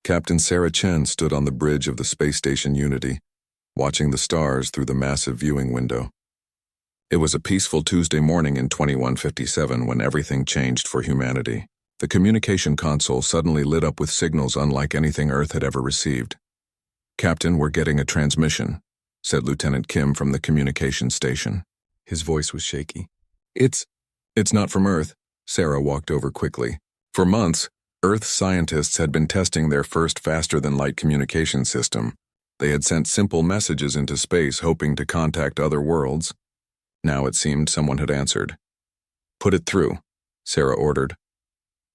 Captain Sarah Chen stood on the bridge of the space station Unity, watching the stars through the massive viewing window. It was a peaceful Tuesday morning in 2157 when everything changed for humanity. The communication console suddenly lit up with signals unlike anything Earth had ever received. "Captain, we're getting a transmission," said Lieutenant Kim from the communication station. His voice was shaky. It's not from Earth." Sarah walked over quickly. For months, Earth scientists had been testing their first faster-than-light communication system. They had sent simple messages into space hoping to contact other worlds. Now it seemed someone had answered. "Put it through," Sarah ordered.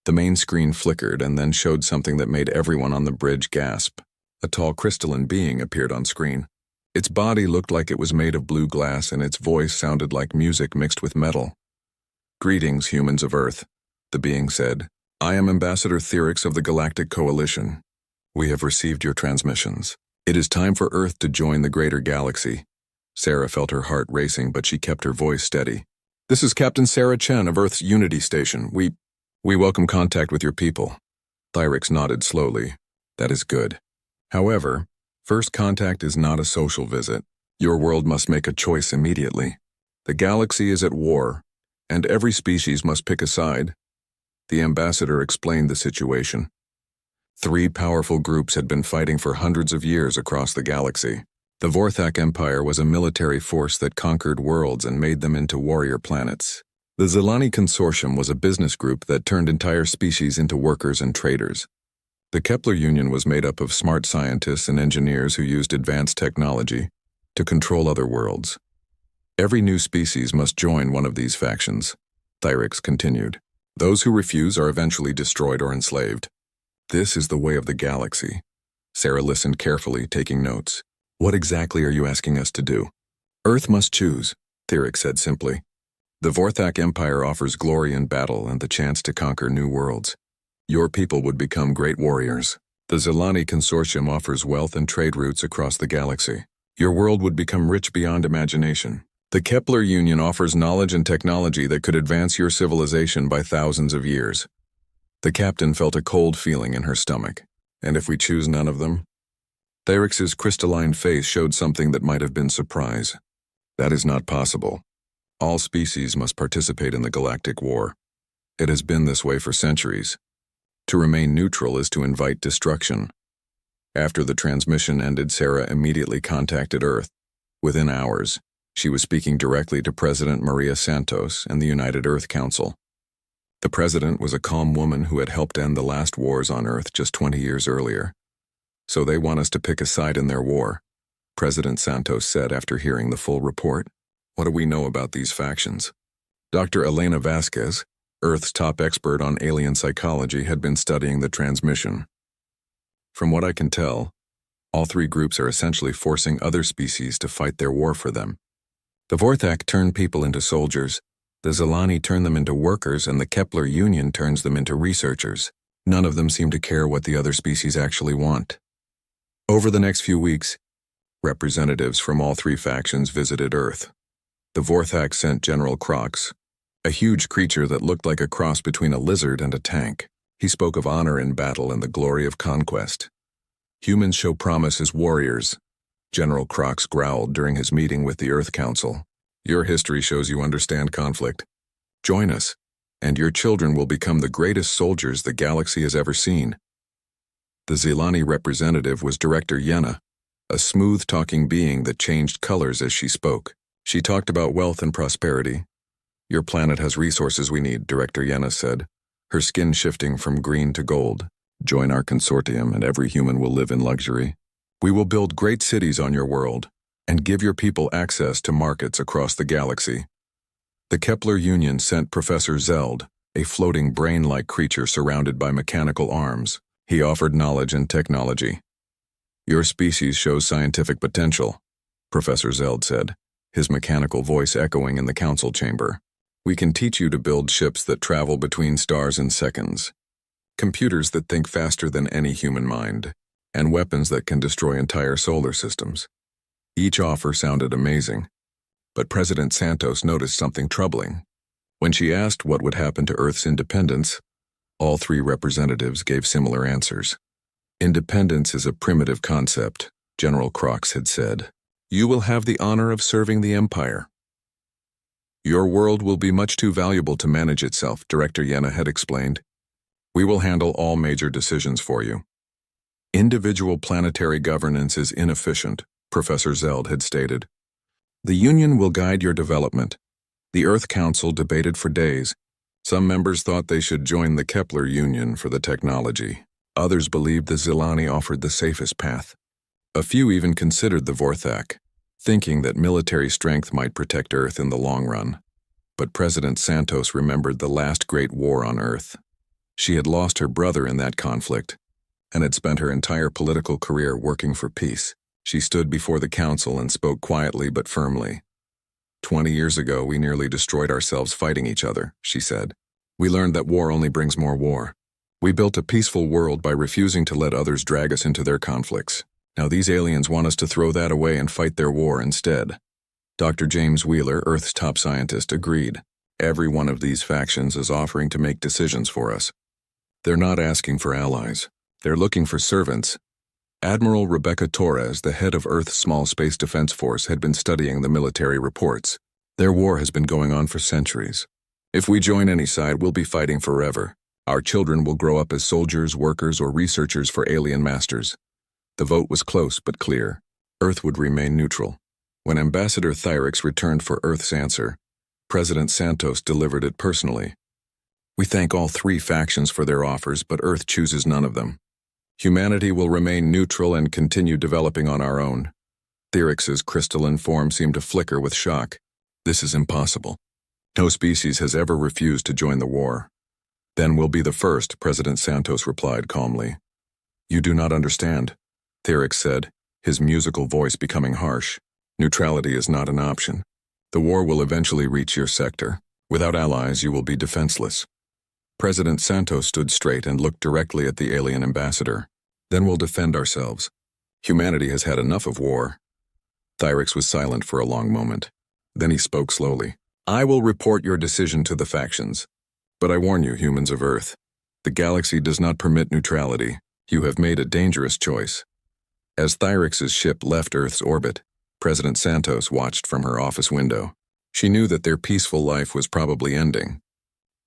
The main screen flickered and then showed something that made everyone on the bridge gasp. A tall crystalline being appeared on screen. Its body looked like it was made of blue glass and its voice sounded like music mixed with metal. "Greetings, humans of Earth," the being said. "I am Ambassador Thyrix of the Galactic Coalition. We have received your transmissions. It is time for Earth to join the greater galaxy." Sarah felt her heart racing, but she kept her voice steady. "This is Captain Sarah Chen of Earth's Unity Station. We welcome contact with your people." Thyrix nodded slowly. "That is good. However, first contact is not a social visit. Your world must make a choice immediately. The galaxy is at war, and every species must pick a side." The ambassador explained the situation. 3 powerful groups had been fighting for hundreds of years across the galaxy. The Vorthak Empire was a military force that conquered worlds and made them into warrior planets. The Zelani Consortium was a business group that turned entire species into workers and traders. The Kepler Union was made up of smart scientists and engineers who used advanced technology to control other worlds. Every new species must join one of these factions, Thyrix continued. Those who refuse are eventually destroyed or enslaved. This is the way of the galaxy. Sarah listened carefully, taking notes. "What exactly are you asking us to do?" "Earth must choose," Thyrix said simply. "The Vorthak Empire offers glory in battle and the chance to conquer new worlds. Your people would become great warriors. The Zelani Consortium offers wealth and trade routes across the galaxy. Your world would become rich beyond imagination. The Kepler Union offers knowledge and technology that could advance your civilization by thousands of years." The captain felt a cold feeling in her stomach. "And if we choose none of them?" Thyrix's crystalline face showed something that might have been surprise. "That is not possible. All species must participate in the galactic war. It has been this way for centuries. To remain neutral is to invite destruction." After the transmission ended, Sarah immediately contacted Earth. Within hours, she was speaking directly to President Maria Santos and the United Earth Council. The president was a calm woman who had helped end the last wars on Earth just 20 years earlier. "So they want us to pick a side in their war," President Santos said after hearing the full report. "What do we know about these factions?" Dr. Elena Vasquez, Earth's top expert on alien psychology, had been studying the transmission. "From what I can tell, all 3 groups are essentially forcing other species to fight their war for them. The Vorthak turn people into soldiers, the Zelani turn them into workers, and the Kepler Union turns them into researchers. None of them seem to care what the other species actually want." Over the next few weeks, representatives from all 3 factions visited Earth. The Vorthak sent General Crox, a huge creature that looked like a cross between a lizard and a tank. He spoke of honor in battle and the glory of conquest. "Humans show promise as warriors," General Crox growled during his meeting with the Earth Council. "Your history shows you understand conflict. Join us, and your children will become the greatest soldiers the galaxy has ever seen." The Zelani representative was Director Yenna, a smooth-talking being that changed colors as she spoke. She talked about wealth and prosperity. "Your planet has resources we need," Director Yenna said, her skin shifting from green to gold. "Join our consortium and every human will live in luxury. We will build great cities on your world and give your people access to markets across the galaxy." The Kepler Union sent Professor Zeld, a floating brain-like creature surrounded by mechanical arms. He offered knowledge and technology. "Your species shows scientific potential," Professor Zeld said, his mechanical voice echoing in the council chamber. "We can teach you to build ships that travel between stars in seconds, computers that think faster than any human mind, and weapons that can destroy entire solar systems." Each offer sounded amazing, but President Santos noticed something troubling. When she asked what would happen to Earth's independence, all 3 representatives gave similar answers. Independence is a primitive concept, General Crox had said. You will have the honor of serving the Empire. Your world will be much too valuable to manage itself, Director Yenna had explained. We will handle all major decisions for you. Individual planetary governance is inefficient, Professor Zeld had stated. The Union will guide your development. The Earth Council debated for days. Some members thought they should join the Kepler Union for the technology. Others believed the Zilani offered the safest path. A few even considered the Vorthak, thinking that military strength might protect Earth in the long run. But President Santos remembered the last great war on Earth. She had lost her brother in that conflict, and had spent her entire political career working for peace. She stood before the council and spoke quietly but firmly. 20 years ago, we nearly destroyed ourselves fighting each other, she said. We learned that war only brings more war. We built a peaceful world by refusing to let others drag us into their conflicts. Now these aliens want us to throw that away and fight their war instead. Dr. James Wheeler, Earth's top scientist, agreed. Every one of these factions is offering to make decisions for us. They're not asking for allies. They're looking for servants. Admiral Rebecca Torres, the head of Earth's Small Space Defense Force, had been studying the military reports. Their war has been going on for centuries. If we join any side, we'll be fighting forever. Our children will grow up as soldiers, workers, or researchers for alien masters. The vote was close but clear. Earth would remain neutral. When Ambassador Thyrix returned for Earth's answer, President Santos delivered it personally. We thank all three factions for their offers, but Earth chooses none of them. Humanity will remain neutral and continue developing on our own. Thyrix's crystalline form seemed to flicker with shock. This is impossible. No species has ever refused to join the war. Then we'll be the first, President Santos replied calmly. You do not understand, Thyrix said, his musical voice becoming harsh. Neutrality is not an option. The war will eventually reach your sector. Without allies, you will be defenseless. President Santos stood straight and looked directly at the alien ambassador. Then we'll defend ourselves. Humanity has had enough of war. Thyrix was silent for a long moment. Then he spoke slowly. I will report your decision to the factions. But I warn you, humans of Earth, the galaxy does not permit neutrality. You have made a dangerous choice. As Thyrix's ship left Earth's orbit, President Santos watched from her office window. She knew that their peaceful life was probably ending.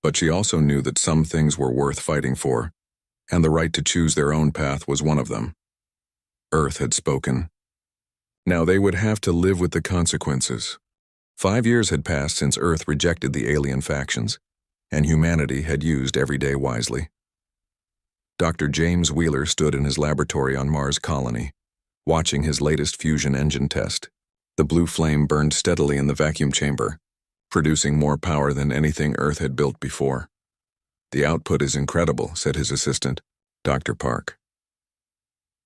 But she also knew that some things were worth fighting for, and the right to choose their own path was one of them. Earth had spoken. Now they would have to live with the consequences. 5 years had passed since Earth rejected the alien factions, and humanity had used every day wisely. Dr. James Wheeler stood in his laboratory on Mars Colony, watching his latest fusion engine test. The blue flame burned steadily in the vacuum chamber, producing more power than anything Earth had built before. The output is incredible, said his assistant, Dr. Park.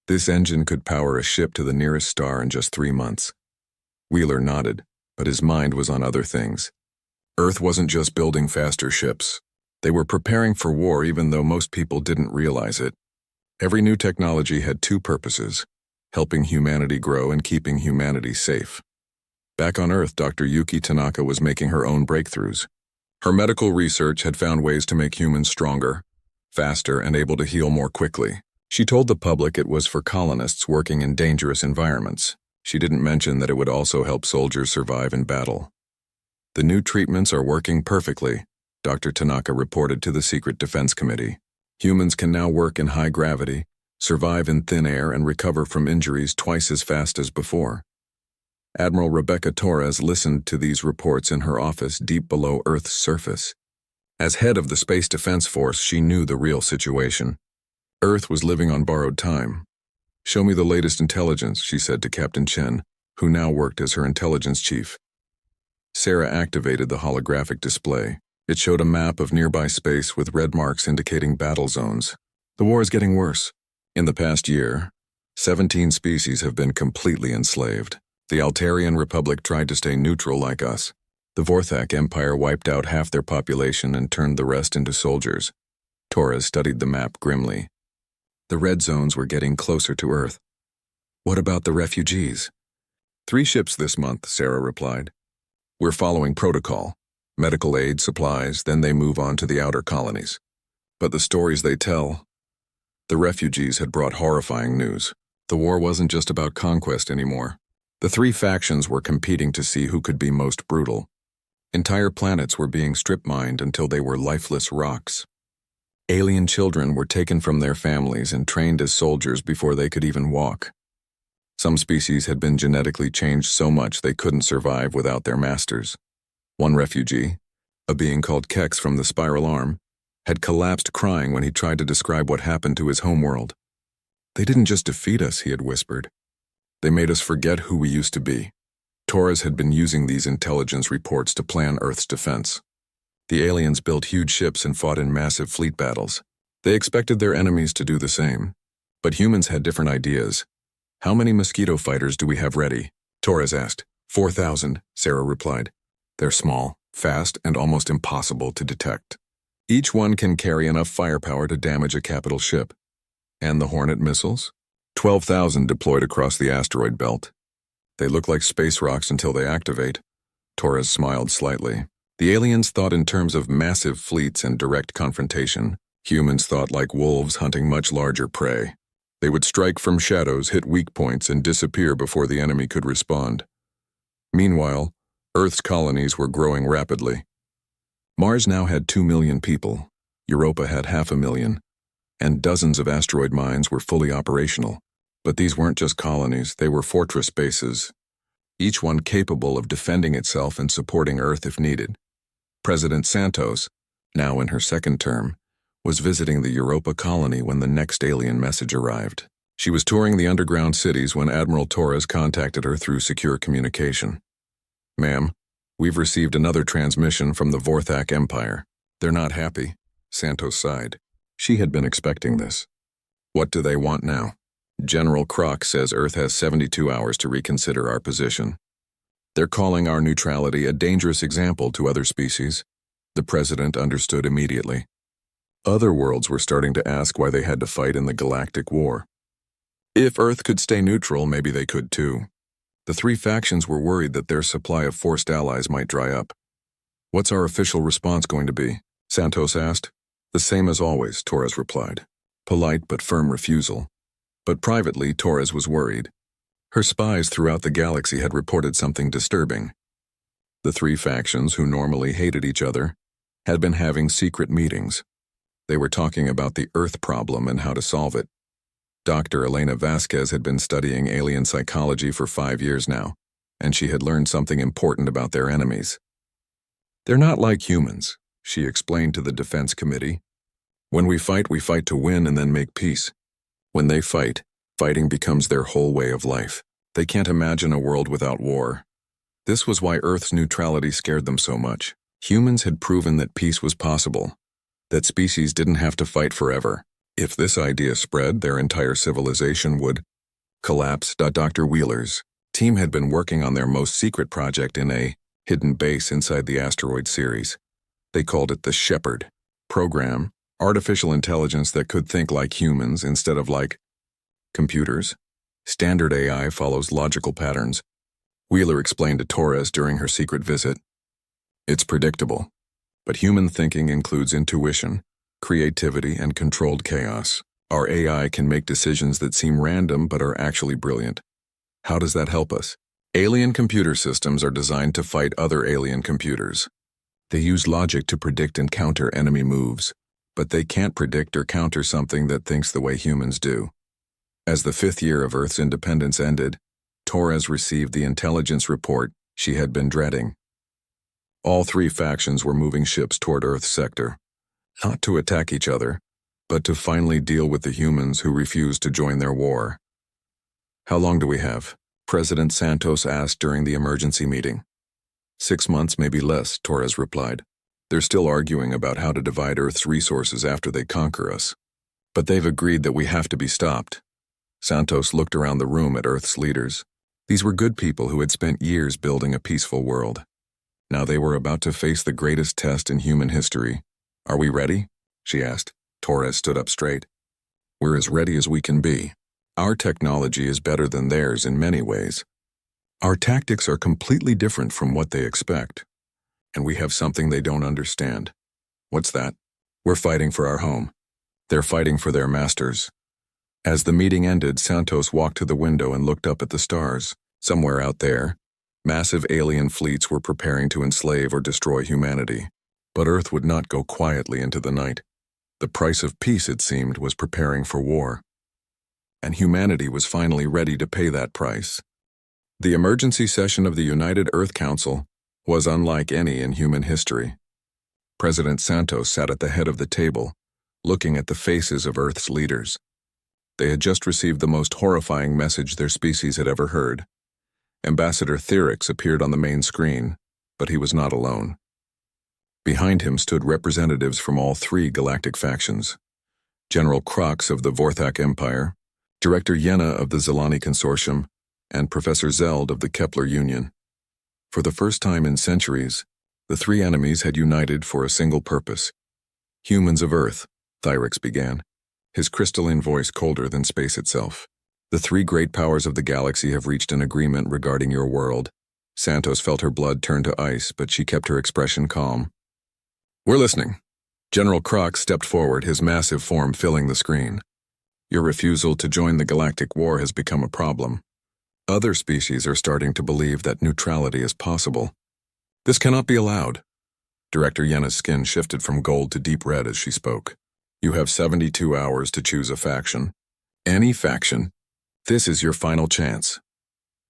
This engine could power a ship to the nearest star in just 3 months. Wheeler nodded, but his mind was on other things. Earth wasn't just building faster ships. They were preparing for war even though most people didn't realize it. Every new technology had two purposes: helping humanity grow and keeping humanity safe. Back on Earth, Dr. Yuki Tanaka was making her own breakthroughs. Her medical research had found ways to make humans stronger, faster, and able to heal more quickly. She told the public it was for colonists working in dangerous environments. She didn't mention that it would also help soldiers survive in battle. The new treatments are working perfectly, Dr. Tanaka reported to the Secret Defense Committee. Humans can now work in high gravity, survive in thin air, and recover from injuries twice as fast as before. Admiral Rebecca Torres listened to these reports in her office deep below Earth's surface. As head of the Space Defense Force, she knew the real situation. Earth was living on borrowed time. Show me the latest intelligence, she said to Captain Chen, who now worked as her intelligence chief. Sarah activated the holographic display. It showed a map of nearby space with red marks indicating battle zones. The war is getting worse. In the past year, 17 species have been completely enslaved. The Altarian Republic tried to stay neutral like us. The Vorthak Empire wiped out half their population and turned the rest into soldiers. Torres studied the map grimly. The red zones were getting closer to Earth. What about the refugees? 3 ships this month, Sarah replied. We're following protocol. Medical aid, supplies, then they move on to the outer colonies. But the stories they tell... The refugees had brought horrifying news. The war wasn't just about conquest anymore. The three factions were competing to see who could be most brutal. Entire planets were being strip-mined until they were lifeless rocks. Alien children were taken from their families and trained as soldiers before they could even walk. Some species had been genetically changed so much they couldn't survive without their masters. One refugee, a being called Kex from the Spiral Arm, had collapsed crying when he tried to describe what happened to his homeworld. "They didn't just defeat us," he had whispered. "They made us forget who we used to be." Torres had been using these intelligence reports to plan Earth's defense. The aliens built huge ships and fought in massive fleet battles. They expected their enemies to do the same. But humans had different ideas. "How many mosquito fighters do we have ready?" Torres asked. 4,000, Sarah replied. "They're small, fast, and almost impossible to detect. Each one can carry enough firepower to damage a capital ship." "And the Hornet missiles?" 12,000 deployed across the asteroid belt. "They look like space rocks until they activate." Torres smiled slightly. The aliens thought in terms of massive fleets and direct confrontation. Humans thought like wolves hunting much larger prey. They would strike from shadows, hit weak points, and disappear before the enemy could respond. Meanwhile, Earth's colonies were growing rapidly. Mars now had 2 million people. Europa had 500,000. And dozens of asteroid mines were fully operational. But these weren't just colonies, they were fortress bases, each one capable of defending itself and supporting Earth if needed. President Santos, now in her second term, was visiting the Europa colony when the next alien message arrived. She was touring the underground cities when Admiral Torres contacted her through secure communication. "Ma'am, we've received another transmission from the Vorthak Empire. They're not happy." Santos sighed. She had been expecting this. "What do they want now?" "General Kroc says Earth has 72 hours to reconsider our position. They're calling our neutrality a dangerous example to other species." The president understood immediately. Other worlds were starting to ask why they had to fight in the galactic war. If Earth could stay neutral, maybe they could too. The three factions were worried that their supply of forced allies might dry up. "What's our official response going to be?" Santos asked. "The same as always," Torres replied. Polite but firm refusal. But privately, Torres was worried. Her spies throughout the galaxy had reported something disturbing. The three factions, who normally hated each other, had been having secret meetings. They were talking about the Earth problem and how to solve it. Dr. Elena Vasquez had been studying alien psychology for 5 years now, and she had learned something important about their enemies. "They're not like humans," she explained to the Defense Committee. "When we fight to win and then make peace. When they fight, fighting becomes their whole way of life. They can't imagine a world without war." This was why Earth's neutrality scared them so much. Humans had proven that peace was possible, that species didn't have to fight forever. If this idea spread, their entire civilization would collapse. Dr. Wheeler's team had been working on their most secret project in a hidden base inside the asteroid series. They called it the Shepherd program, artificial intelligence that could think like humans instead of like computers. Standard AI follows logical patterns, Wheeler explained to Torres during her secret visit. "It's predictable, but human thinking includes intuition, creativity, and controlled chaos. Our AI can make decisions that seem random but are actually brilliant. How does that help us? Alien computer systems are designed to fight other alien computers. They use logic to predict and counter enemy moves, but they can't predict or counter something that thinks the way humans do." As the 5th year of Earth's independence ended, Torres received the intelligence report she had been dreading. All three factions were moving ships toward Earth's sector, not to attack each other, but to finally deal with the humans who refused to join their war. "How long do we have?" President Santos asked during the emergency meeting. 6 months, maybe less, Torres replied. "They're still arguing about how to divide Earth's resources after they conquer us. But they've agreed that we have to be stopped." Santos looked around the room at Earth's leaders. These were good people who had spent years building a peaceful world. Now they were about to face the greatest test in human history. "Are we ready?" she asked. Torres stood up straight. "We're as ready as we can be. Our technology is better than theirs in many ways. Our tactics are completely different from what they expect. And we have something they don't understand." "What's that?" "We're fighting for our home. They're fighting for their masters. As the meeting ended, Santos walked to the window and looked up at the stars. Somewhere out there, massive alien fleets were preparing to enslave or destroy humanity. But Earth would not go quietly into the night. The price of peace, it seemed, was preparing for war. And humanity was finally ready to pay that price. The emergency session of the United Earth Council was unlike any in human history. President Santos sat at the head of the table, looking at the faces of Earth's leaders. They had just received the most horrifying message their species had ever heard. Ambassador Theryx appeared on the main screen, but he was not alone. Behind him stood representatives from all three galactic factions: General Crox of the Vorthak Empire, Director Yenna of the Zelani Consortium, and Professor Zeld of the Kepler Union. For the first time in centuries, the three enemies had united for a single purpose. "Humans of Earth," Theryx began, his crystalline voice colder than space itself. "The three great powers of the galaxy have reached an agreement regarding your world." Santos felt her blood turn to ice, but she kept her expression calm. "We're listening." General Crox stepped forward, his massive form filling the screen. "Your refusal to join the galactic war has become a problem. Other species are starting to believe that neutrality is possible. This cannot be allowed." Director Yenna's skin shifted from gold to deep red as she spoke. "You have 72 hours to choose a faction. Any faction. This is your final chance."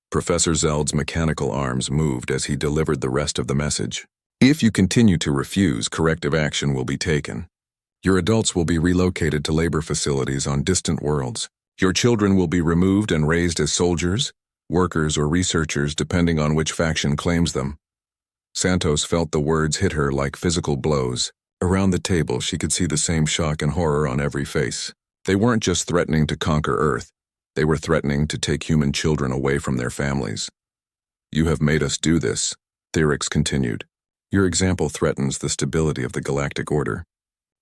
Professor Zeld's mechanical arms moved as he delivered the rest of the message. "If you continue to refuse, corrective action will be taken. Your adults will be relocated to labor facilities on distant worlds. Your children will be removed and raised as soldiers, workers, or researchers depending on which faction claims them." Santos felt the words hit her like physical blows. Around the table, she could see the same shock and horror on every face. They weren't just threatening to conquer Earth. They were threatening to take human children away from their families. "You have made us do this," Theryx continued. "Your example threatens the stability of the galactic order.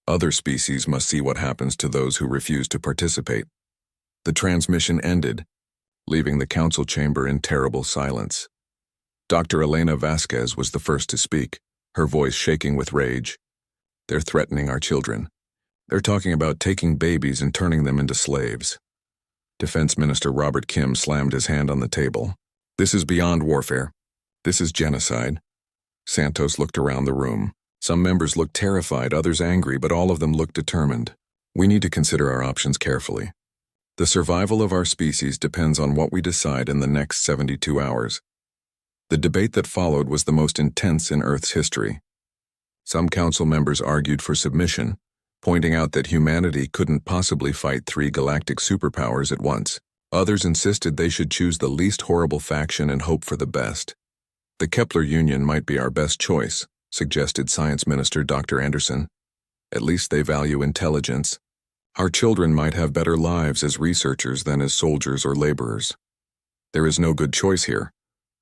Other species must see what happens to those who refuse to participate." The transmission ended, leaving the council chamber in terrible silence. Dr. Elena Vasquez was the first to speak, her voice shaking with rage. "They're threatening our children. They're talking about taking babies and turning them into slaves." Defense Minister Robert Kim slammed his hand on the table. "This is beyond warfare. This is genocide." Santos looked around the room. Some members looked terrified, others angry, but all of them looked determined. "We need to consider our options carefully. The survival of our species depends on what we decide in the next 72 hours. The debate that followed was the most intense in Earth's history. Some council members argued for submission, pointing out that humanity couldn't possibly fight three galactic superpowers at once. Others insisted they should choose the least horrible faction and hope for the best. "The Kepler Union might be our best choice," suggested Science Minister Dr. Anderson. "At least they value intelligence. Our children might have better lives as researchers than as soldiers or laborers." "There is no good choice here,"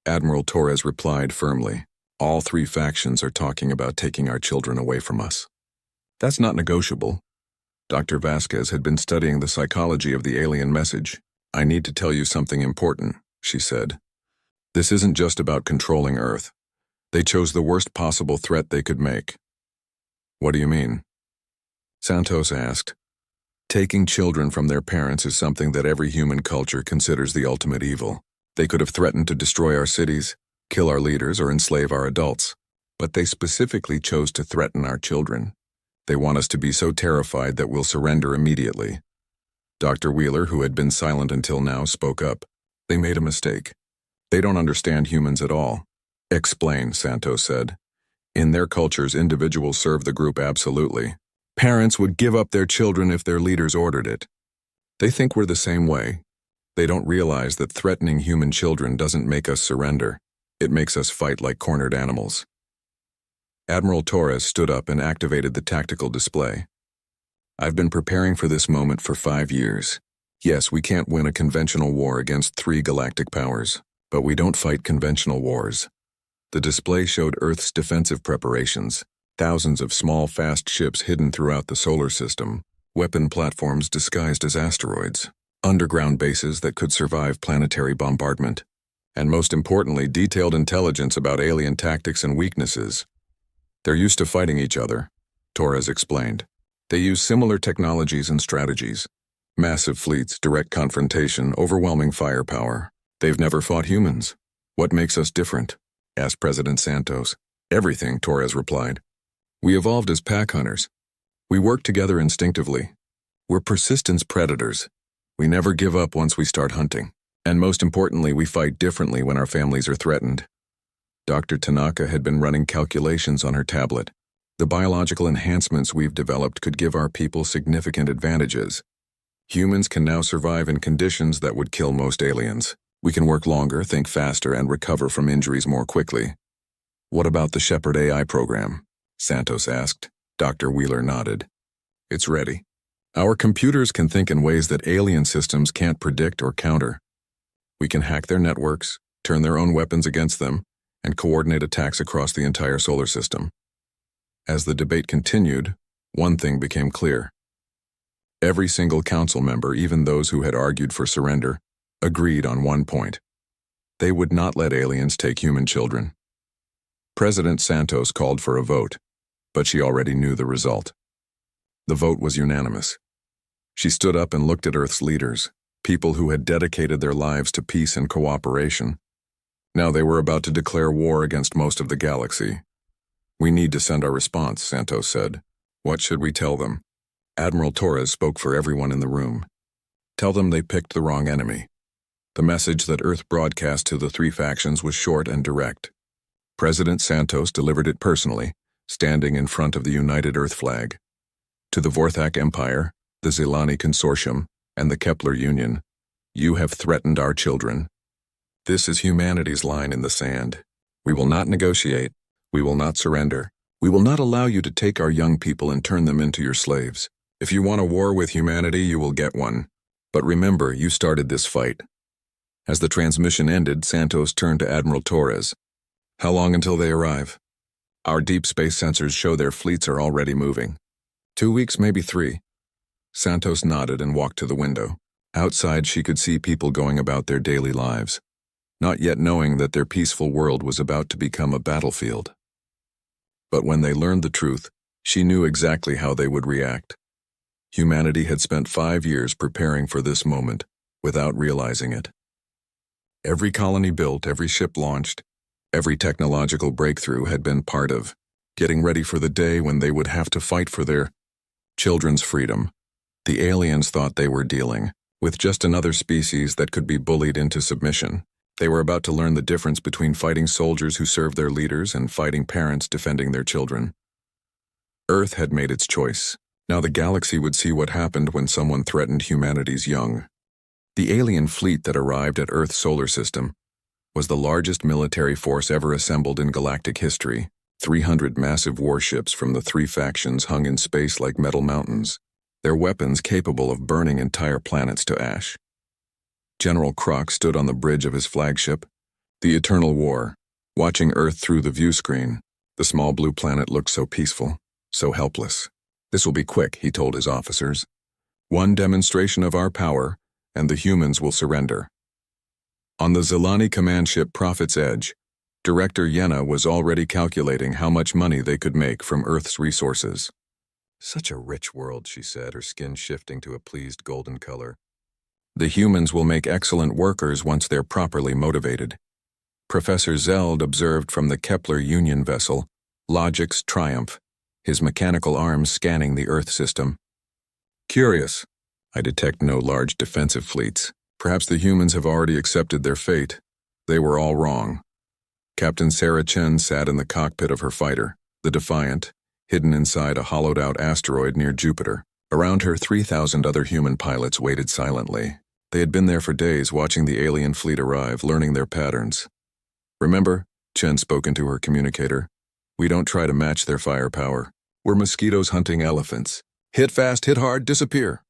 Admiral Torres replied firmly. "All three factions are talking about taking our children away from us." "That's not negotiable." Dr. Vasquez had been studying the psychology of the alien message. "I need to tell you something important," she said. "This isn't just about controlling Earth. They chose the worst possible threat they could make." "What do you mean?" Santos asked. "Taking children from their parents is something that every human culture considers the ultimate evil. They could have threatened to destroy our cities, kill our leaders, or enslave our adults. But they specifically chose to threaten our children. They want us to be so terrified that we'll surrender immediately." Dr. Wheeler, who had been silent until now, spoke up. "They made a mistake. They don't understand humans at all." "Explain," Santos said. "In their cultures, individuals serve the group absolutely. Parents would give up their children if their leaders ordered it. They think we're the same way. They don't realize that threatening human children doesn't make us surrender. It makes us fight like cornered animals." Admiral Torres stood up and activated the tactical display. "I've been preparing for this moment for 5 years. Yes, we can't win a conventional war against three galactic powers, but we don't fight conventional wars." The display showed Earth's defensive preparations, thousands of small, fast ships hidden throughout the solar system, weapon platforms disguised as asteroids, underground bases that could survive planetary bombardment, and most importantly, detailed intelligence about alien tactics and weaknesses. "They're used to fighting each other," Torres explained. They use similar technologies and strategies. Massive fleets, direct confrontation, overwhelming firepower. They've never fought humans. What makes us different? Asked President Santos. Everything, Torres replied. We evolved as pack hunters. We work together instinctively. We're persistence predators. We never give up once we start hunting. And most importantly, we fight differently when our families are threatened. Dr. Tanaka had been running calculations on her tablet. The biological enhancements we've developed could give our people significant advantages. Humans can now survive in conditions that would kill most aliens. We can work longer, think faster, and recover from injuries more quickly. What about the Shepherd AI program? Santos asked. Dr. Wheeler nodded. It's ready. Our computers can think in ways that alien systems can't predict or counter. We can hack their networks, turn their own weapons against them, and coordinate attacks across the entire solar system. As the debate continued, one thing became clear. Every single council member, even those who had argued for surrender, agreed on one point. They would not let aliens take human children. President Santos called for a vote, but she already knew the result. The vote was unanimous. She stood up and looked at Earth's leaders, people who had dedicated their lives to peace and cooperation. Now they were about to declare war against most of the galaxy. We need to send our response, Santos said. What should we tell them? Admiral Torres spoke for everyone in the room. Tell them they picked the wrong enemy. The message that Earth broadcast to the three factions was short and direct. President Santos delivered it personally, standing in front of the United Earth flag. To the Vorthak Empire, the Zelani Consortium, and the Kepler Union, you have threatened our children. This is humanity's line in the sand. We will not negotiate. We will not surrender. We will not allow you to take our young people and turn them into your slaves. If you want a war with humanity, you will get one. But remember, you started this fight. As the transmission ended, Santos turned to Admiral Torres. How long until they arrive? Our deep space sensors show their fleets are already moving. 2 weeks, maybe 3. Santos nodded and walked to the window. Outside, she could see people going about their daily lives, not yet knowing that their peaceful world was about to become a battlefield. But when they learned the truth, she knew exactly how they would react. Humanity had spent 5 years preparing for this moment, without realizing it. Every colony built, every ship launched, every technological breakthrough had been part of getting ready for the day when they would have to fight for their children's freedom. The aliens thought they were dealing with just another species that could be bullied into submission. They were about to learn the difference between fighting soldiers who serve their leaders and fighting parents defending their children. Earth had made its choice. Now the galaxy would see what happened when someone threatened humanity's young. The alien fleet that arrived at Earth's solar system was the largest military force ever assembled in galactic history. 300 massive warships from the three factions hung in space like metal mountains, their weapons capable of burning entire planets to ash. General Krok stood on the bridge of his flagship, the Eternal War, watching Earth through the view screen. The small blue planet looked so peaceful, so helpless. This will be quick, he told his officers. One demonstration of our power, and the humans will surrender. On the Zelani command ship Prophet's Edge, Director Yenna was already calculating how much money they could make from Earth's resources. Such a rich world, she said, her skin shifting to a pleased golden color. The humans will make excellent workers once they're properly motivated. Professor Zeld observed from the Kepler Union vessel, Logic's Triumph, his mechanical arms scanning the Earth system. Curious. I detect no large defensive fleets. Perhaps the humans have already accepted their fate. They were all wrong. Captain Sarah Chen sat in the cockpit of her fighter, the Defiant, hidden inside a hollowed-out asteroid near Jupiter. Around her, 3,000 other human pilots waited silently. They had been there for days, watching the alien fleet arrive, learning their patterns. Remember, Chen spoke into her communicator, we don't try to match their firepower. We're mosquitoes hunting elephants. Hit fast, hit hard, disappear.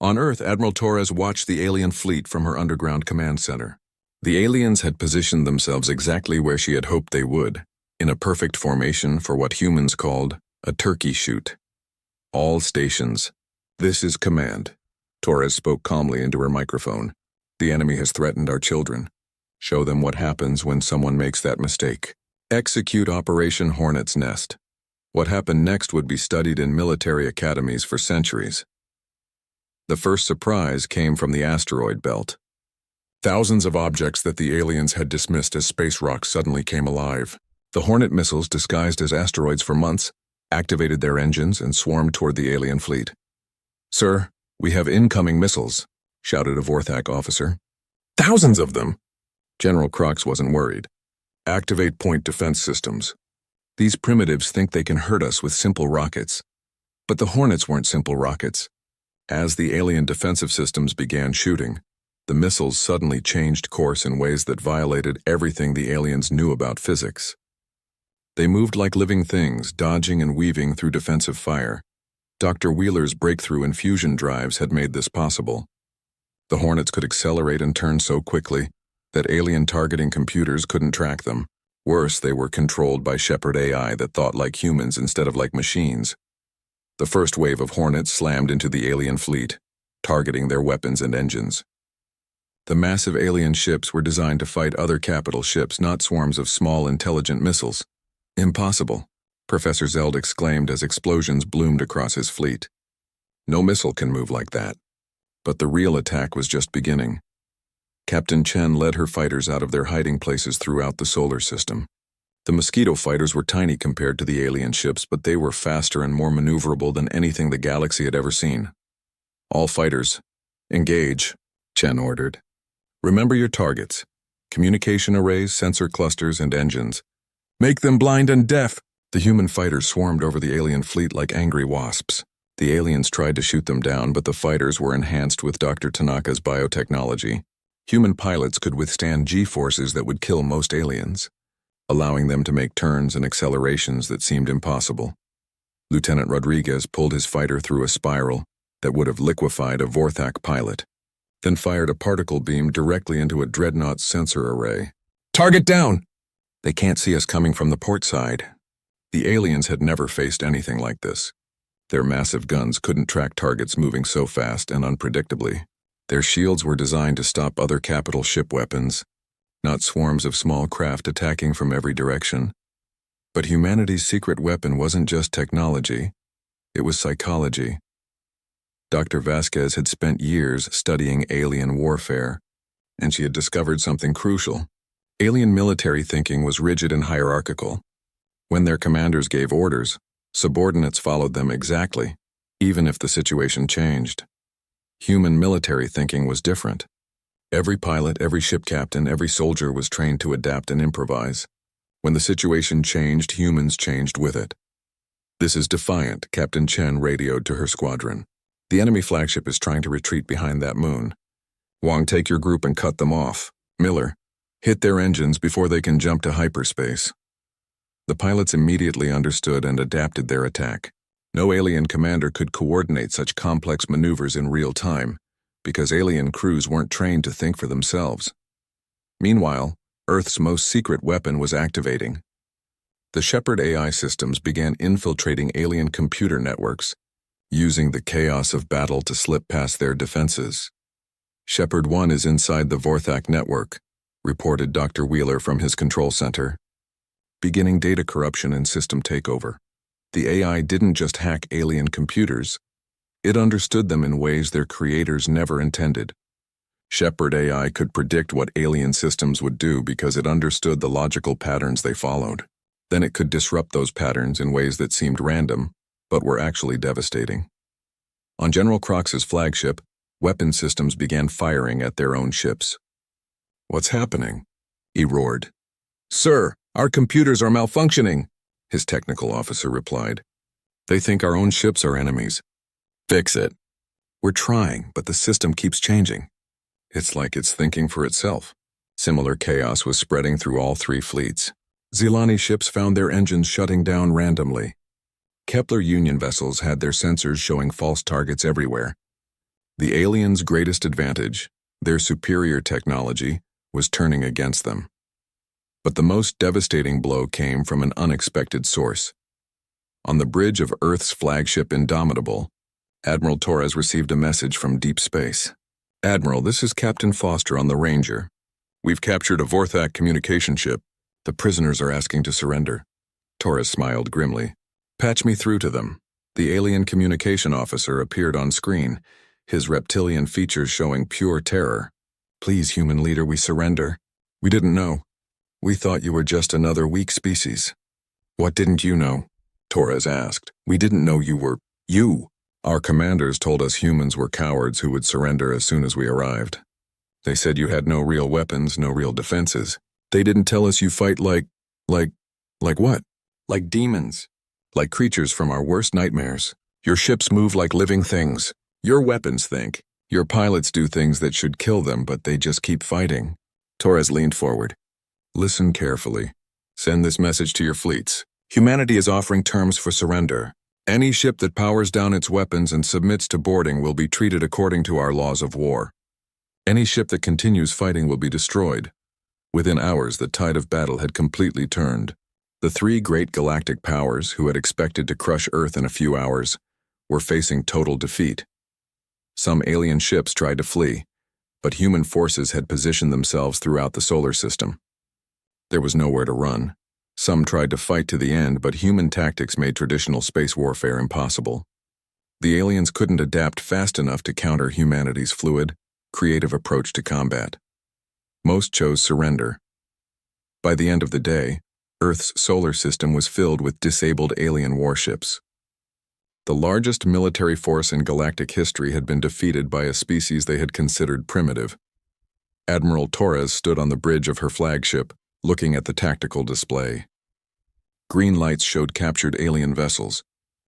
On Earth, Admiral Torres watched the alien fleet from her underground command center. The aliens had positioned themselves exactly where she had hoped they would, in a perfect formation for what humans called a turkey shoot. All stations. This is command. Torres spoke calmly into her microphone. The enemy has threatened our children. Show them what happens when someone makes that mistake. Execute Operation Hornet's Nest. What happened next would be studied in military academies for centuries. The first surprise came from the asteroid belt. Thousands of objects that the aliens had dismissed as space rocks suddenly came alive. The Hornet missiles, disguised as asteroids for months, activated their engines and swarmed toward the alien fleet. "Sir, we have incoming missiles," shouted a Vorthak officer. "Thousands of them!" General Crox wasn't worried. "Activate point defense systems. These primitives think they can hurt us with simple rockets." But the Hornets weren't simple rockets. As the alien defensive systems began shooting, the missiles suddenly changed course in ways that violated everything the aliens knew about physics. They moved like living things, dodging and weaving through defensive fire. Dr. Wheeler's breakthrough in fusion drives had made this possible. The Hornets could accelerate and turn so quickly that alien targeting computers couldn't track them. Worse, they were controlled by Shepard AI that thought like humans instead of like machines. The first wave of Hornets slammed into the alien fleet, targeting their weapons and engines. The massive alien ships were designed to fight other capital ships, not swarms of small, intelligent missiles. "Impossible," Professor Zeld exclaimed as explosions bloomed across his fleet. "No missile can move like that." But the real attack was just beginning. Captain Chen led her fighters out of their hiding places throughout the solar system. The Mosquito fighters were tiny compared to the alien ships, but they were faster and more maneuverable than anything the galaxy had ever seen. "All fighters, engage," Chen ordered. "Remember your targets: communication arrays, sensor clusters, and engines. Make them blind and deaf." The human fighters swarmed over the alien fleet like angry wasps. The aliens tried to shoot them down, but the fighters were enhanced with Dr. Tanaka's biotechnology. Human pilots could withstand G-forces that would kill most aliens, allowing them to make turns and accelerations that seemed impossible. Lieutenant Rodriguez pulled his fighter through a spiral that would have liquefied a Vorthak pilot, then fired a particle beam directly into a dreadnought sensor array. "Target down!" "They can't see us coming from the port side." The aliens had never faced anything like this. Their massive guns couldn't track targets moving so fast and unpredictably. Their shields were designed to stop other capital ship weapons, not swarms of small craft attacking from every direction. But humanity's secret weapon wasn't just technology, it was psychology. Dr. Vasquez had spent years studying alien warfare, and she had discovered something crucial. Alien military thinking was rigid and hierarchical. When their commanders gave orders, subordinates followed them exactly, even if the situation changed. Human military thinking was different. Every pilot, every ship captain, every soldier was trained to adapt and improvise. When the situation changed, humans changed with it. "This is Defiant," Captain Chen radioed to her squadron. "The enemy flagship is trying to retreat behind that moon. Wong, take your group and cut them off. Miller, hit their engines before they can jump to hyperspace." The pilots immediately understood and adapted their attack. No alien commander could coordinate such complex maneuvers in real time, because alien crews weren't trained to think for themselves. Meanwhile, Earth's most secret weapon was activating. The Shepard AI systems began infiltrating alien computer networks, using the chaos of battle to slip past their defenses. "Shepard 1 is inside the Vorthak network," reported Dr. Wheeler from his control center. Beginning data corruption and system takeover. The AI didn't just hack alien computers, it understood them in ways their creators never intended. Shepard AI could predict what alien systems would do because it understood the logical patterns they followed. Then it could disrupt those patterns in ways that seemed random, but were actually devastating. On General Crox's flagship, weapon systems began firing at their own ships. "What's happening?" he roared. "Sir, our computers are malfunctioning," his technical officer replied. "They think our own ships are enemies." "Fix it." "We're trying, but the system keeps changing." It's like it's thinking for itself. Similar chaos was spreading through all three fleets. Zilani ships found their engines shutting down randomly. Kepler Union vessels had their sensors showing false targets everywhere. The aliens' greatest advantage, their superior technology, was turning against them. But the most devastating blow came from an unexpected source. On the bridge of Earth's flagship Indomitable, Admiral Torres received a message from deep space. "Admiral, this is Captain Foster on the Ranger. We've captured a Vorthak communication ship. The prisoners are asking to surrender." Torres smiled grimly. Patch me through to them. The alien communication officer appeared on screen, his reptilian features showing pure terror. Please, human leader, we surrender. We didn't know. We thought you were just another weak species. What didn't you know? Torres asked. We didn't know you were you. Our commanders told us humans were cowards who would surrender as soon as we arrived. They said you had no real weapons, no real defenses. They didn't tell us you fight like what? Like demons. Like creatures from our worst nightmares. Your ships move like living things. Your weapons think. Your pilots do things that should kill them, but they just keep fighting. Torres leaned forward. Listen carefully. Send this message to your fleets. Humanity is offering terms for surrender. Any ship that powers down its weapons and submits to boarding will be treated according to our laws of war. Any ship that continues fighting will be destroyed. Within hours, the tide of battle had completely turned. The three great galactic powers, who had expected to crush Earth in a few hours, were facing total defeat. Some alien ships tried to flee, but human forces had positioned themselves throughout the solar system. There was nowhere to run. Some tried to fight to the end, but human tactics made traditional space warfare impossible. The aliens couldn't adapt fast enough to counter humanity's fluid, creative approach to combat. Most chose surrender. By the end of the day, Earth's solar system was filled with disabled alien warships. The largest military force in galactic history had been defeated by a species they had considered primitive. Admiral Torres stood on the bridge of her flagship, looking at the tactical display. Green lights showed captured alien vessels.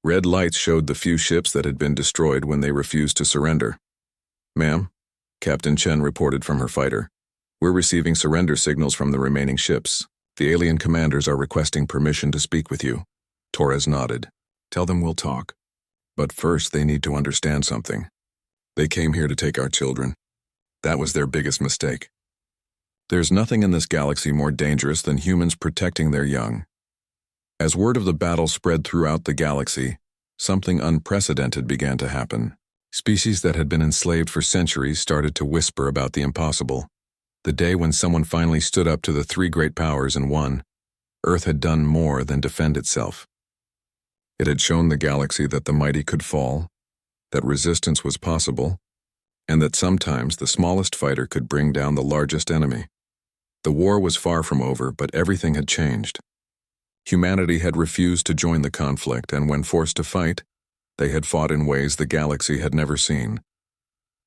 Red lights showed the few ships that had been destroyed when they refused to surrender. Ma'am, Captain Chen reported from her fighter. We're receiving surrender signals from the remaining ships. The alien commanders are requesting permission to speak with you. Torres nodded. Tell them we'll talk. But first they need to understand something. They came here to take our children. That was their biggest mistake. There's nothing in this galaxy more dangerous than humans protecting their young. As word of the battle spread throughout the galaxy, something unprecedented began to happen. Species that had been enslaved for centuries started to whisper about the impossible. The day when someone finally stood up to the three great powers and won, Earth had done more than defend itself. It had shown the galaxy that the mighty could fall, that resistance was possible, and that sometimes the smallest fighter could bring down the largest enemy. The war was far from over, but everything had changed. Humanity had refused to join the conflict, and when forced to fight, they had fought in ways the galaxy had never seen.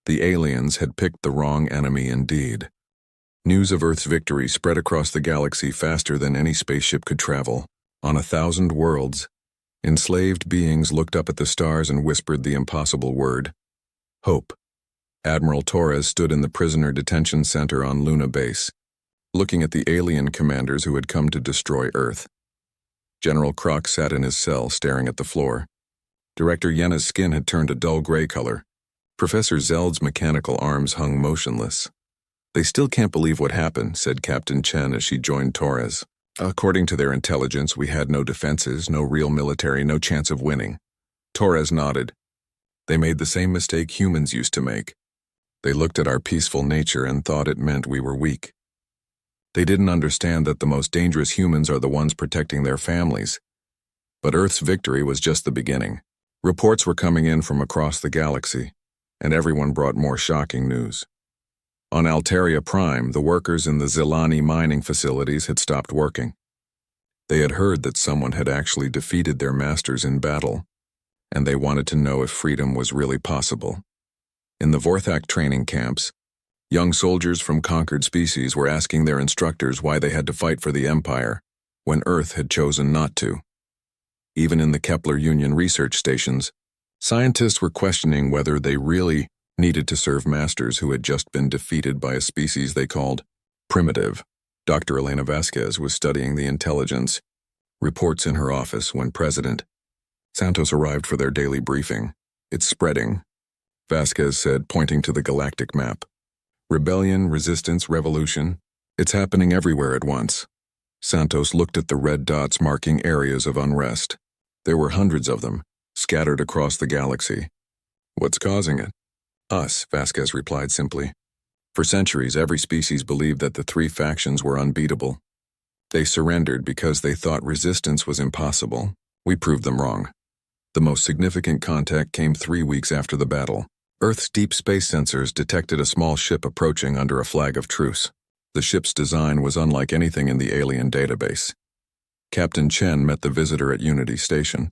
The aliens had picked the wrong enemy indeed. News of Earth's victory spread across the galaxy faster than any spaceship could travel. On 1,000 worlds, enslaved beings looked up at the stars and whispered the impossible word: hope. Admiral Torres stood in the prisoner detention center on Luna Base, looking at the alien commanders who had come to destroy Earth. General Krok sat in his cell, staring at the floor. Director Yena's skin had turned a dull gray color. Professor Zeld's mechanical arms hung motionless. They still can't believe what happened, said Captain Chen as she joined Torres. According to their intelligence, we had no defenses, no real military, no chance of winning. Torres nodded. They made the same mistake humans used to make. They looked at our peaceful nature and thought it meant we were weak. They didn't understand that the most dangerous humans are the ones protecting their families. But Earth's victory was just the beginning. Reports were coming in from across the galaxy, and everyone brought more shocking news. On Alteria Prime, the workers in the Zilani mining facilities had stopped working. They had heard that someone had actually defeated their masters in battle, and they wanted to know if freedom was really possible. In the Vorthak training camps, young soldiers from conquered species were asking their instructors why they had to fight for the Empire when Earth had chosen not to. Even in the Kepler Union research stations, scientists were questioning whether they really needed to serve masters who had just been defeated by a species they called primitive. Dr. Elena Vasquez was studying the intelligence reports in her office when President Santos arrived for their daily briefing. It's spreading, Vasquez said, pointing to the galactic map. Rebellion, resistance, revolution. It's happening everywhere at once. Santos looked at the red dots marking areas of unrest. There were hundreds of them, scattered across the galaxy. What's causing it? Us, Vasquez replied simply. For centuries, every species believed that the three factions were unbeatable. They surrendered because they thought resistance was impossible. We proved them wrong. The most significant contact came 3 weeks after the battle. Earth's deep space sensors detected a small ship approaching under a flag of truce. The ship's design was unlike anything in the alien database. Captain Chen met the visitor at Unity Station.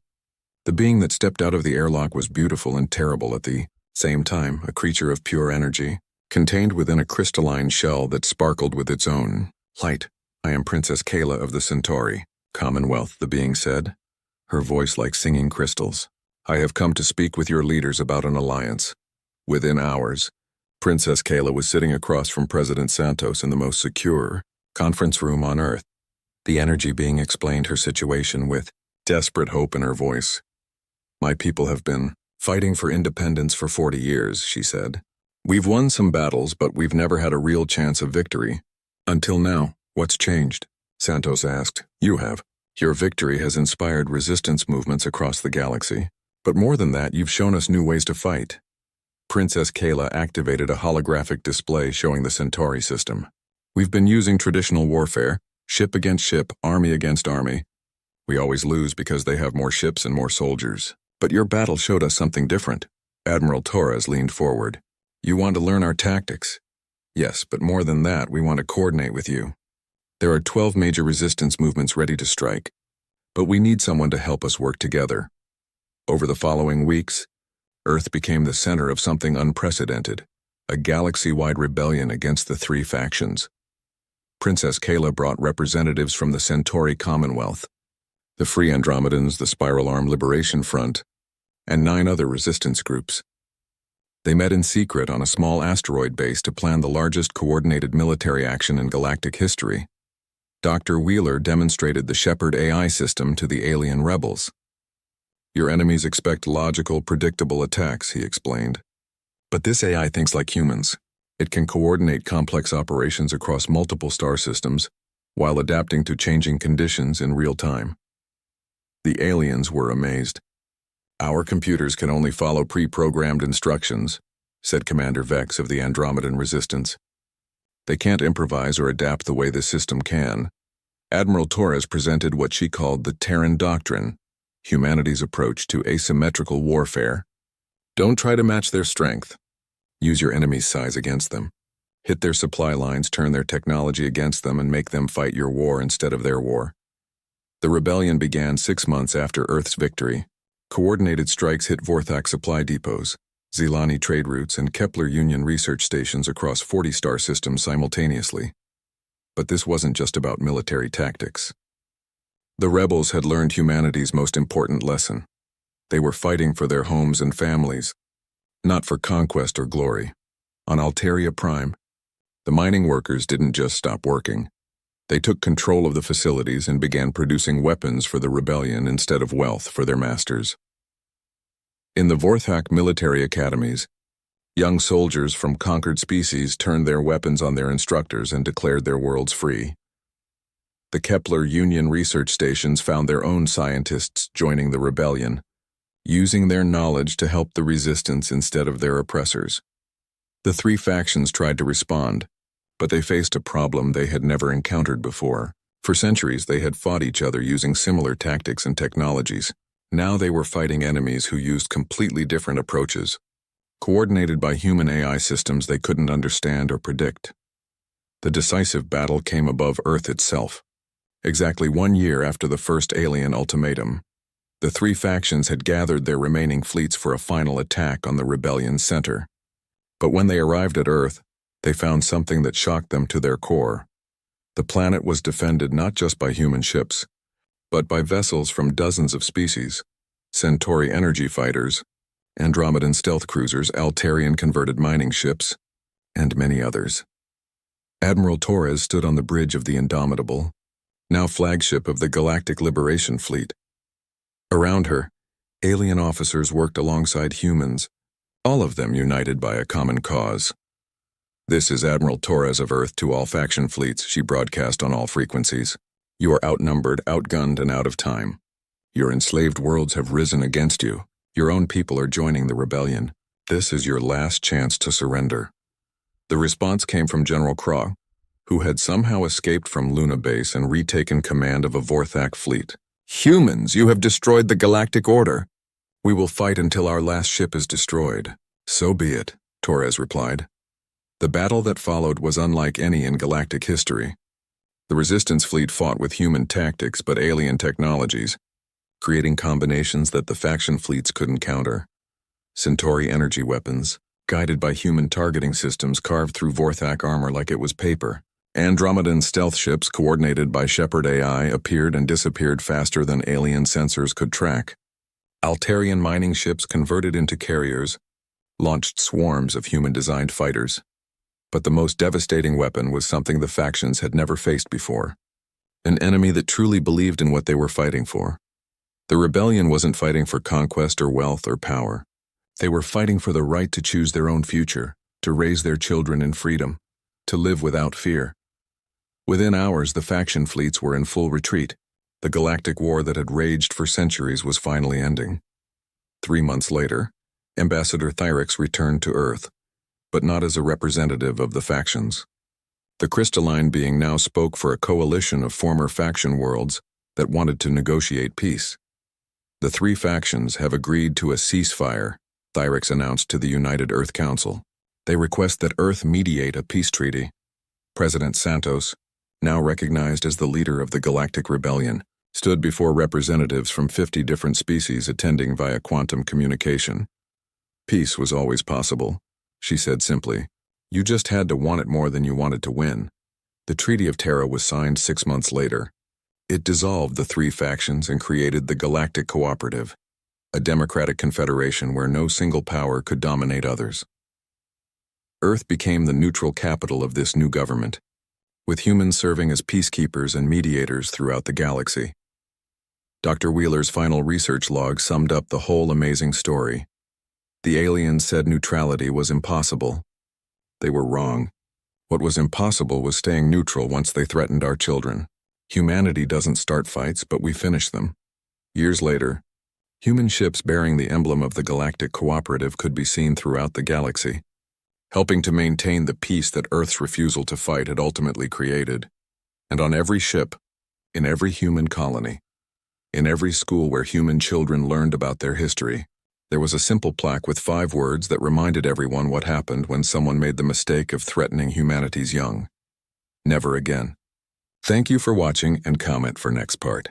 The being that stepped out of the airlock was beautiful and terrible at the same time, a creature of pure energy, contained within a crystalline shell that sparkled with its own light. I am Princess Kayla of the Centauri, Commonwealth, the being said, her voice like singing crystals. I have come to speak with your leaders about an alliance. Within hours, Princess Kayla was sitting across from President Santos in the most secure conference room on Earth. The energy being explained her situation with desperate hope in her voice. My people have been fighting for independence for 40 years, she said. We've won some battles, but we've never had a real chance of victory. Until now, what's changed? Santos asked. You have. Your victory has inspired resistance movements across the galaxy. But more than that, you've shown us new ways to fight. Princess Kayla activated a holographic display showing the Centauri system. We've been using traditional warfare, ship against ship, army against army. We always lose because they have more ships and more soldiers. But your battle showed us something different. Admiral Torres leaned forward. You want to learn our tactics? Yes, but more than that, we want to coordinate with you. There are 12 major resistance movements ready to strike, but we need someone to help us work together. Over the following weeks, Earth became the center of something unprecedented, a galaxy-wide rebellion against the 3 factions. Princess Kayla brought representatives from the Centauri Commonwealth, the Free Andromedans, the Spiral Arm Liberation Front, and 9 other resistance groups. They met in secret on a small asteroid base to plan the largest coordinated military action in galactic history. Dr. Wheeler demonstrated the Shepard AI system to the alien rebels. Your enemies expect logical, predictable attacks, he explained. But this AI thinks like humans. It can coordinate complex operations across multiple star systems while adapting to changing conditions in real time. The aliens were amazed. Our computers can only follow pre-programmed instructions, said Commander Vex of the Andromedan Resistance. They can't improvise or adapt the way the system can. Admiral Torres presented what she called the Terran Doctrine, humanity's approach to asymmetrical warfare. Don't try to match their strength. Use your enemy's size against them. Hit their supply lines, turn their technology against them, and make them fight your war instead of their war. The rebellion began 6 months after Earth's victory. Coordinated strikes hit Vorthak supply depots, Zelani trade routes, and Kepler Union research stations across 40 star systems simultaneously. But this wasn't just about military tactics. The rebels had learned humanity's most important lesson. They were fighting for their homes and families, not for conquest or glory. On Alteria Prime, the mining workers didn't just stop working. They took control of the facilities and began producing weapons for the rebellion instead of wealth for their masters. In the Vorthak military academies, young soldiers from conquered species turned their weapons on their instructors and declared their worlds free. The Kepler Union research stations found their own scientists joining the rebellion, using their knowledge to help the resistance instead of their oppressors. The 3 factions tried to respond, but they faced a problem they had never encountered before. For centuries, they had fought each other using similar tactics and technologies. Now they were fighting enemies who used completely different approaches, coordinated by human AI systems they couldn't understand or predict. The decisive battle came above Earth itself. Exactly 1 year after the first alien ultimatum, the 3 factions had gathered their remaining fleets for a final attack on the rebellion's center. But when they arrived at Earth, they found something that shocked them to their core. The planet was defended not just by human ships, but by vessels from dozens of species, Centauri energy fighters, Andromedan stealth cruisers, Altarian converted mining ships, and many others. Admiral Torres stood on the bridge of the Indomitable, now flagship of the Galactic Liberation Fleet. Around her, alien officers worked alongside humans, all of them united by a common cause. This is Admiral Torres of Earth to all faction fleets, she broadcast on all frequencies. You are outnumbered, outgunned, and out of time. Your enslaved worlds have risen against you. Your own people are joining the rebellion. This is your last chance to surrender. The response came from General Craw, who had somehow escaped from Luna Base and retaken command of a Vorthak fleet. Humans, you have destroyed the galactic order. We will fight until our last ship is destroyed. So be it, Torres replied. The battle that followed was unlike any in galactic history. The Resistance fleet fought with human tactics but alien technologies, creating combinations that the faction fleets couldn't counter. Centauri energy weapons, guided by human targeting systems carved through Vorthak armor like it was paper. Andromedan stealth ships coordinated by Shepard AI appeared and disappeared faster than alien sensors could track. Altarian mining ships converted into carriers launched swarms of human-designed fighters. But the most devastating weapon was something the factions had never faced before. An enemy that truly believed in what they were fighting for. The rebellion wasn't fighting for conquest or wealth or power. They were fighting for the right to choose their own future, to raise their children in freedom, to live without fear. Within hours, the faction fleets were in full retreat. The galactic war that had raged for centuries was finally ending. 3 months later, Ambassador Thyrix returned to Earth, but not as a representative of the factions. The crystalline being now spoke for a coalition of former faction worlds that wanted to negotiate peace. The 3 factions have agreed to a ceasefire, Thyrix announced to the United Earth Council. They request that Earth mediate a peace treaty. President Santos, now recognized as the leader of the Galactic Rebellion, stood before representatives from 50 different species attending via quantum communication. Peace was always possible, she said simply. You just had to want it more than you wanted to win. The Treaty of Terra was signed 6 months later. It dissolved the 3 factions and created the Galactic Cooperative, a democratic confederation where no single power could dominate others. Earth became the neutral capital of this new government, with humans serving as peacekeepers and mediators throughout the galaxy. Dr. Wheeler's final research log summed up the whole amazing story. The aliens said neutrality was impossible. They were wrong. What was impossible was staying neutral once they threatened our children. Humanity doesn't start fights, but we finish them. Years later, human ships bearing the emblem of the Galactic Cooperative could be seen throughout the galaxy, helping to maintain the peace that Earth's refusal to fight had ultimately created. And on every ship, in every human colony, in every school where human children learned about their history, there was a simple plaque with 5 words that reminded everyone what happened when someone made the mistake of threatening humanity's young. Never again. Thank you for watching and comment for next part.